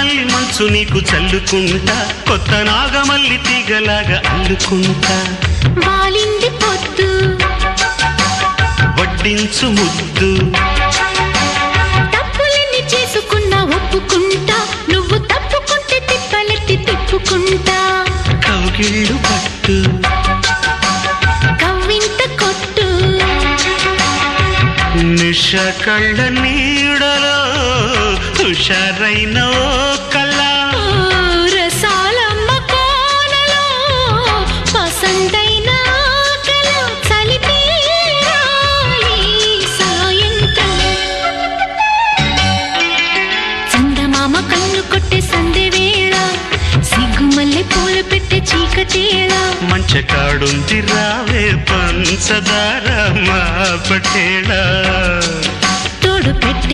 మల్లి మంచు నీకు చల్లుకుంటా, కొత్త నాగమల్లి తీగలాగా అల్లుకుంటా. వాలింది పొద్దు వడ్డించు ముద్దు, తప్పులన్నీ చేసుకున్నా ఒప్పుకుంటా, నువ్వు తప్పుకుంటే తిప్పలెత్తి తిప్పుకుంటా. కౌగిళ్ళు పట్టు కవ్వింత కొట్టు, నిష కళ్ళ నీడలో హుషారైన ఓ కళ. రసాలమ్మ కోనలో పసందైన కళ. చలిపేరాలి సాయంత్రం, చందమామ కన్ను కొట్టే సందె వేళ, సిగ్గుమల్లె పూలు పెట్టే చీకటేళ. మంచ కాడుంది రావే పంచదార మా పటేళ. తోడు పెట్టి